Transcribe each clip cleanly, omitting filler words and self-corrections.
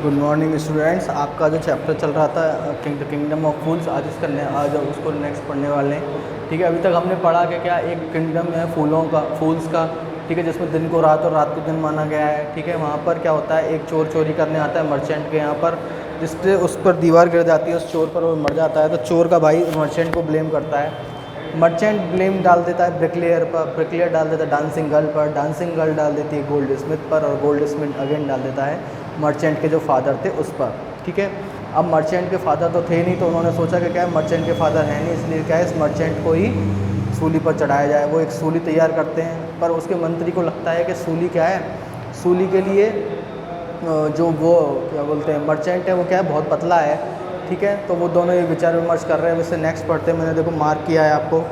Good morning students. आपका जो chapter चल रहा था किंगडम ऑफ फूल्स, आज उसको नेक्स्ट पढ़ने वाले हैं। ठीक है, अभी तक हमने पढ़ा कि क्या एक किंगडम है फूल्स का। ठीक है, जिसमें दिन को रात और रात को दिन माना गया है। ठीक है, वहाँ पर क्या होता है, एक चोर चोरी करने आता है मर्चेंट के यहाँ पर, जिससे उस पर दीवार गिर जाती है, उस चोर पर वो मर जाता है। तो चोर का भाई मर्चेंट को ब्लेम करता है। मर्चेंट ब्लेम डाल देता है ब्रिकलेयर पर, ब्रिकलेयर डाल देता है डांसिंग गर्ल पर, डांसिंग गर्ल डाल देती है गोल्ड स्मिथ पर, और गोल्ड स्मिथ अगेन डाल देता है मर्चेंट के जो फादर थे उस पर। ठीक है, अब मर्चेंट के फादर तो थे नहीं, तो उन्होंने सोचा कि क्या है, मर्चेंट के फादर हैं नहीं, इसलिए क्या है, इस मर्चेंट को ही सूली पर चढ़ाया जाए। वो एक सूली तैयार करते हैं, पर उसके मंत्री को लगता है कि सूली क्या है, सूली के लिए जो वो क्या बोलते हैं मर्चेंट है, वो क्या है, बहुत पतला है। ठीक है, तो वो दोनों एक विचार विमर्श कर रहे हैं। वैसे नेक्स्ट पढ़ते हैं, मैंने देखो मार्क किया है आपको।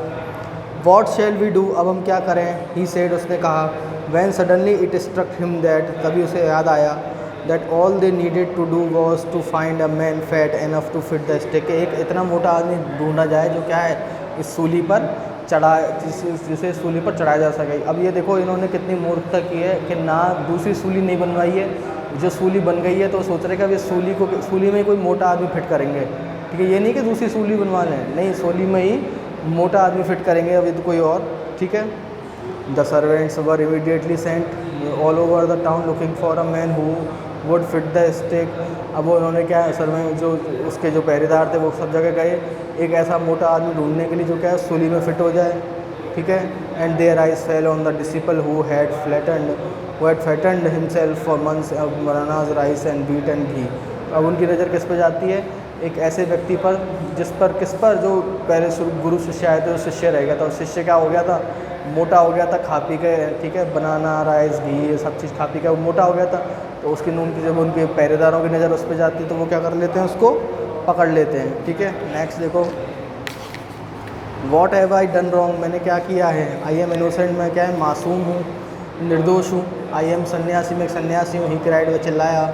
वॉट शेल वी डू, अब हम क्या करें। ही सेड, उसने कहा। When suddenly it struck him that, तभी उसे याद आया, that all they needed to do was to find a man fat enough to fit the stick. एक इतना मोटा आदमी ढूंढा जाए जो क्या है, इस सूली पर चढ़ा, जिसे सूली पर चढ़ाया जा सके। अब ये देखो इन्होंने कितनी मूर्खता की है कि ना दूसरी सूली नहीं बनवाई है, जो सूली बन गई है तो सोच रहे कि अब इस सूली में कोई मोटा आदमी फिट करेंगे। ठीक है, ये नहीं कि दूसरी सूली बनवा लें, नहीं, सूली में ही मोटा आदमी फिट करेंगे अभी तो कोई और। ठीक है, the servants were immediately sent all over the town looking for a man who would fit the stick. अब वो उन्होंने क्या है, सर्वेंट जो उसके जो पहरेदार थे वो सब जगह गए एक ऐसा मोटा आदमी ढूंढने के लिए जो क्या है सूली में फिट हो जाए। ठीक है, and their eyes fell on the disciple who had fattened himself for months of bananas rice and wheat and ghee. अब उनकी नज़र किस पर जाती है, एक ऐसे व्यक्ति पर किस पर जो पहले गुरु शिष्य आए थे, वो शिष्य रह गया था। शिष्य क्या हो गया था, मोटा हो गया था खा पी के। ठीक है, बनाना राइस घी ये सब चीज़ खा पी के वो मोटा हो गया था। तो उसकी नून की जब उनके पहरेदारों की नज़र उस पर जाती है तो वो क्या कर लेते हैं, उसको पकड़ लेते हैं। ठीक है, नेक्स्ट देखो। What have I done wrong, मैंने क्या किया है। आई एम इनोसेंट, मैं क्या है, मासूम हूँ, निर्दोष हूँ। आई एम सन्यासी, मैं एक सन्यासी हूँ। ही क्राइड, वह चिल्लाया।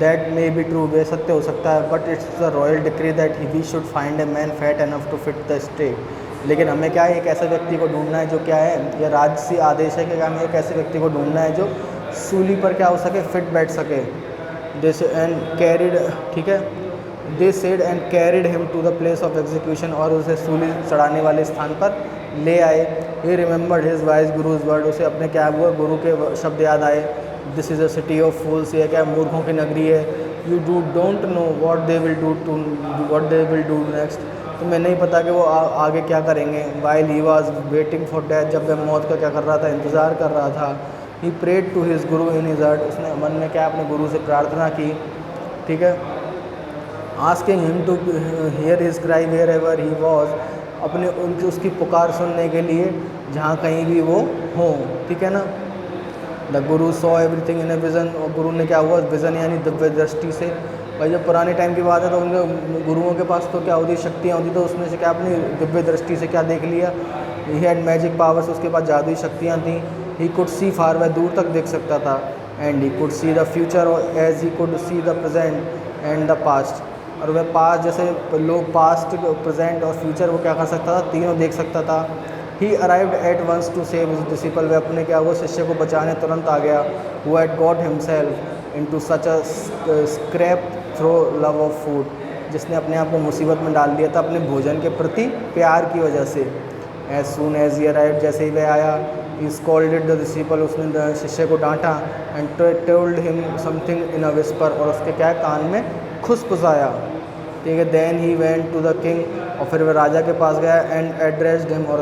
दैट मे बी ट्रू, वे सत्य हो सकता है, but it's the royal decree that we should find a man fat enough to fit the stake. लेकिन हमें क्या है, एक ऐसे व्यक्ति को ढूंढना है जो क्या है, यह राजसी आदेश है कि हमें एक ऐसे व्यक्ति को ढूंढना है जो सूली पर क्या हो सके, फिट बैठ सके। दिस एंड कैरिड, ठीक है, they said and carried him to the place of execution, और उसे सूली चढ़ाने वाले स्थान पर ले आए। He remembered his wise guru's word, उसे अपने क्या हुआ, गुरु के शब्द याद आए। This is a city of fools, ये क्या मूर्खों की नगरी है। You don't know what they will do next, तुम्हें नहीं पता कि वो आगे क्या करेंगे। While he was waiting for death, जब वह मौत का क्या कर रहा था, इंतज़ार कर रहा था। ही prayed to his Guru in his heart, उसने मन में क्या अपने गुरु से प्रार्थना की। ठीक है, asking him to hear his cry wherever he was, अपने उनकी उसकी पुकार सुनने के लिए जहाँ कहीं भी वो हो। ठीक है ना। The Guru saw everything in A vision, और गुरु ने क्या हुआ, विज़न यानी दिव्य दृष्टि से। भाई जब पुराने टाइम की बात है तो उनके गुरुओं के पास तो क्या होती, शक्तियाँ होती, तो उसमें से क्या अपनी दिव्य दृष्टि से क्या देख लिया, ही हैड मैजिक पावर्स, उसके पास जादुई शक्तियाँ थीं। ही कुड सी फार, वह दूर तक देख सकता था। And he could see the future as he could see the present and the past, और वह पास्ट जैसे लोग पास्ट प्रेजेंट और फ्यूचर वो क्या कर सकता था, तीनों देख सकता था। He arrived at once to save his disciple, वह अपने क्या वो शिष्य को बचाने तुरंत आ गया। Who had got himself into such a scrape through love of food, जिसने अपने आप को मुसीबत में डाल दिया था अपने भोजन के प्रति प्यार की वजह से। As soon as he arrived, जैसे ही वह आया, ही स्कॉल्डेड द डिसिपल, उसने शिष्य को डांटा। And told him something in a whisper, और उसके क्या कान में खुसफुसाया। ठीक है, then he went to the king, और फिर वह राजा के पास गया। एंड एड्रेस्ड हिम, और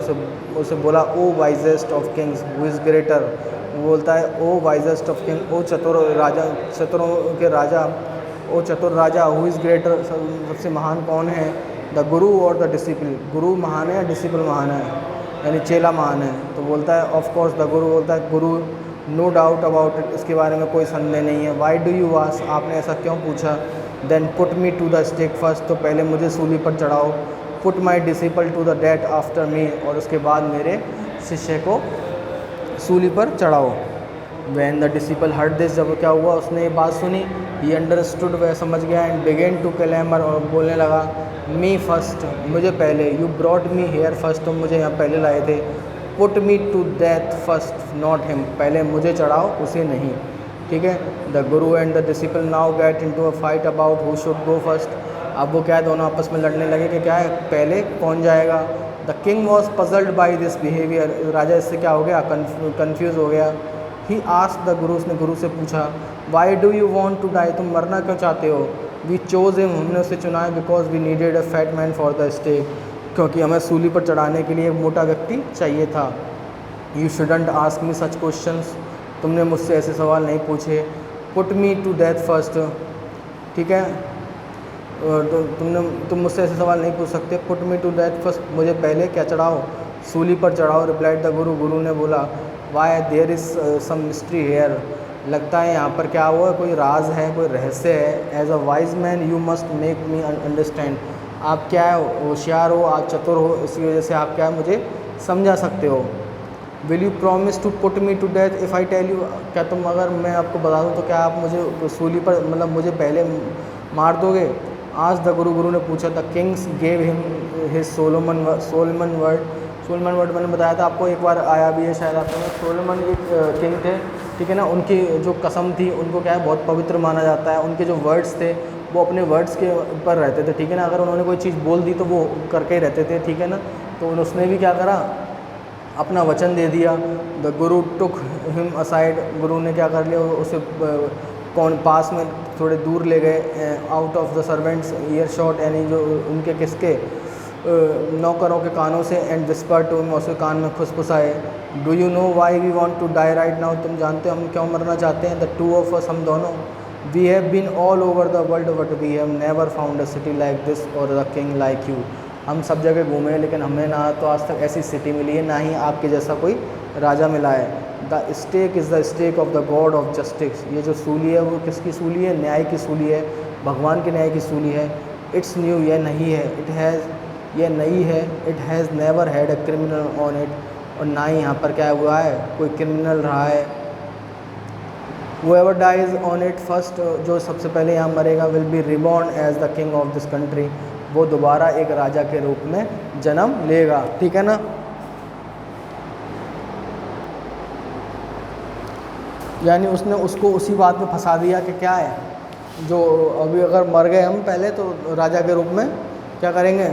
उसे बोला, O wisest of kings who is greater, वो बोलता है ओ वाइजेस्ट ऑफ किंग, ओ चतुर राजा, चतुरों के राजा, ओ चतुर राजा, हु इज़ ग्रेटर, सबसे महान कौन है। द गुरु और द डिसिपल, गुरु महान है या डिसिपल महान है, यानी चेला महान है। तो बोलता है ऑफ कोर्स द गुरु, बोलता है गुरु, नो डाउट अबाउट इट, इसके बारे में कोई संदेह नहीं है। वाई डू यू आस्क, आपने ऐसा क्यों पूछा। Then put me to the stake first, तो पहले मुझे सूली पर चढ़ाओ। Put my disciple to the death after me, और उसके बाद मेरे शिष्य को सूली पर चढ़ाओ। When the disciple heard this, जब क्या हुआ, उसने ये बात सुनी। ही अंडरस्टूड, वह समझ गया। एंड बिगेन टू क्लैमर, और बोलने लगा, मी फर्स्ट, मुझे पहले। You brought me here first, तुम मुझे यहाँ पहले लाए थे। Put me to death first not him, पहले मुझे चढ़ाओ उसे नहीं। ठीक है। The guru and the disciple now get into a fight about who should go first. अब वो क्या है, दोनों आपस में लड़ने लगे कि क्या है पहले कौन जाएगा। The king was puzzled by this behaviour, राजा इससे क्या हो गया, कन्फ्यूज़ हो गया। ही आस्क्ड द गुरु, उसने गुरु से पूछा, why do you want to die, तुम मरना क्यों चाहते हो। वी चोज हिम, हमने उसे चुना है, because we needed a fat man for the stake, क्योंकि हमें सूली पर चढ़ाने के लिए एक मोटा व्यक्ति चाहिए था। You shouldn't ask me such questions, तुमने मुझसे ऐसे सवाल नहीं पूछे। Put me to death first, ठीक है, तुम मुझसे ऐसे सवाल नहीं पूछ सकते। Put me to death first, मुझे पहले क्या चढ़ाओ, सूली पर चढ़ाओ। रिप्लाइड द गुरु, गुरु ने बोला, why there is some mystery here, लगता है यहाँ पर क्या हुआ, कोई राज है, कोई रहस्य है। As a wise man you must make me understand, आप क्या है होशियार हो, आप चतुर हो, इसी वजह से आप क्या है मुझे समझा सकते हो। Will you promise to put me to death if I tell you, क्या तुम अगर मैं आपको बता दूँ तो क्या आप मुझे सूली पर मतलब मुझे पहले मार दोगे। आज द गुरु, गुरु ने पूछा। The Kings gave him his Solomon word, Solomon word मैंने बताया था आपको, एक बार आया भी है शायद आपको। सोलोमन एक किंग थे, ठीक है ना, उनकी जो कसम थी उनको क्या है बहुत पवित्र माना जाता है। उनके जो वर्ड्स थे वो अपने वर्ड्स के ऊपर रहते थे, ठीक है ना, अगर उन्होंने कोई चीज़ बोल दी तो वो करके ही रहते थे, ठीक है ना। तो उसने भी क्या करा, अपना वचन दे दिया। The Guru took him aside, गुरु ने क्या कर लिया, उसे कौन पास में थोड़े दूर ले गए, out of the servants year shot, यानी जो उनके किसके नौकरों के कानों से। एंड विस्पर टू हिम, उसके कान में खुसफुसाए। Do you know why we want to die right now, तुम जानते हो हम क्यों मरना चाहते हैं। द टू ऑफ अस, हम दोनों। We have been all over the world but we have never found a city like this और द किंग लाइक यू, हम सब जगह घूमे हैं लेकिन हमें ना तो आज तक ऐसी सिटी मिली है, ना ही आपके जैसा कोई राजा मिला है। The stake is the stake of the god of justice, ये जो सूली है वो किसकी सूली है, न्याय की सूली है, भगवान के न्याय की सूली है। इट्स न्यू, यह नहीं है, इट हैज़, यह नई है। It has never had a criminal on it, और ना ही यहाँ पर क्या हुआ है कोई क्रिमिनल रहा है। Whoever dies on it first, जो सबसे पहले यहाँ मरेगा, will be reborn as the king of this country, वो दोबारा एक राजा के रूप में जन्म लेगा, ठीक है ना। यानी उसने उसको उसी बात में फंसा दिया कि क्या है, जो अभी अगर मर गए हम पहले तो राजा के रूप में क्या करेंगे,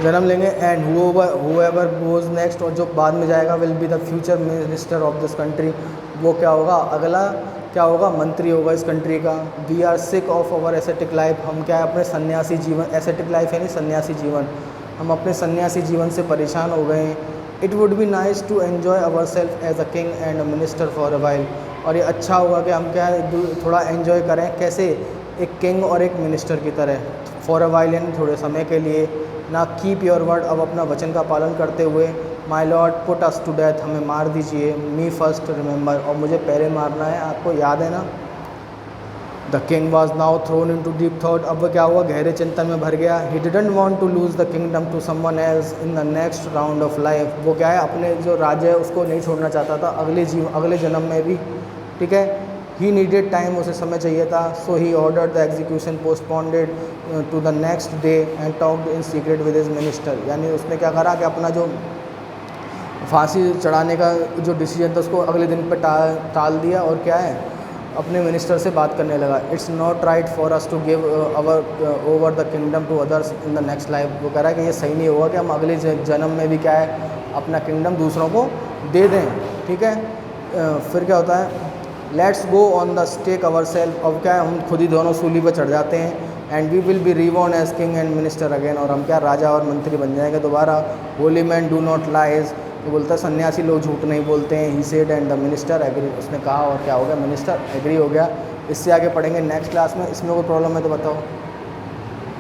जन्म लेंगे। एंड whoever goes नेक्स्ट, और जो बाद में जाएगा, will be the future minister of this country, वो क्या होगा, अगला क्या होगा, मंत्री होगा इस कंट्री का। We are sick of our ascetic life, हम क्या है अपने सन्यासी जीवन, एसेटिक लाइफ है नहीं सन्यासी जीवन, हम अपने सन्यासी जीवन से परेशान हो गए हैं। It would be nice to enjoy our self as a king and a minister for a while, और ये अच्छा होगा कि हम क्या है थोड़ा एन्जॉय करें, कैसे, एक किंग और एक मिनिस्टर की तरह, फॉर अ वाइल यानी थोड़े समय के लिए ना। कीप योर वर्ड, अब अपना वचन का पालन करते हुए। My lord put us to death, हमें मार दीजिए। मी फर्स्ट रिमेंबर, और मुझे पहले मारना है, आपको याद है ना। The king was now thrown into deep thought, अब वो क्या हुआ, गहरे चिंतन में भर गया। He didn't want to lose the kingdom to someone else in the next round of life, वो क्या है अपने जो राज्य है उसको नहीं छोड़ना चाहता था अगले जन्म में भी, ठीक है। ही नीडेड टाइम, उसे समय चाहिए था। So he order the execution postponed to the next day and talked in secret with his minister, यानी उसने क्या करा कि अपना जो फांसी चढ़ाने का जो डिसीजन था उसको अगले दिन पे टाल दिया, और क्या है अपने मिनिस्टर से बात करने लगा। It's not right for us to give over the kingdom to others in the next life, वो कह रहा है कि ये सही नहीं होगा कि हम अगले जन्म में भी क्या है अपना किंगडम दूसरों को दे दें, ठीक है। फिर क्या होता है, let's go on the stake our self, अब क्या है हम खुद ही दोनों सूली पर चढ़ जाते हैं। And we will be reborn as king and minister again, और हम क्या राजा और मंत्री बन जाएंगे दोबारा। Holy man do not lies, तो बोलता है सन्यासी लोग झूठ नहीं बोलते हैं। He said and the minister agree, उसने कहा और क्या हो गया, मिनिस्टर एग्री हो गया। इससे आगे पढ़ेंगे नेक्स्ट क्लास में, इसमें कोई प्रॉब्लम है तो बताओ।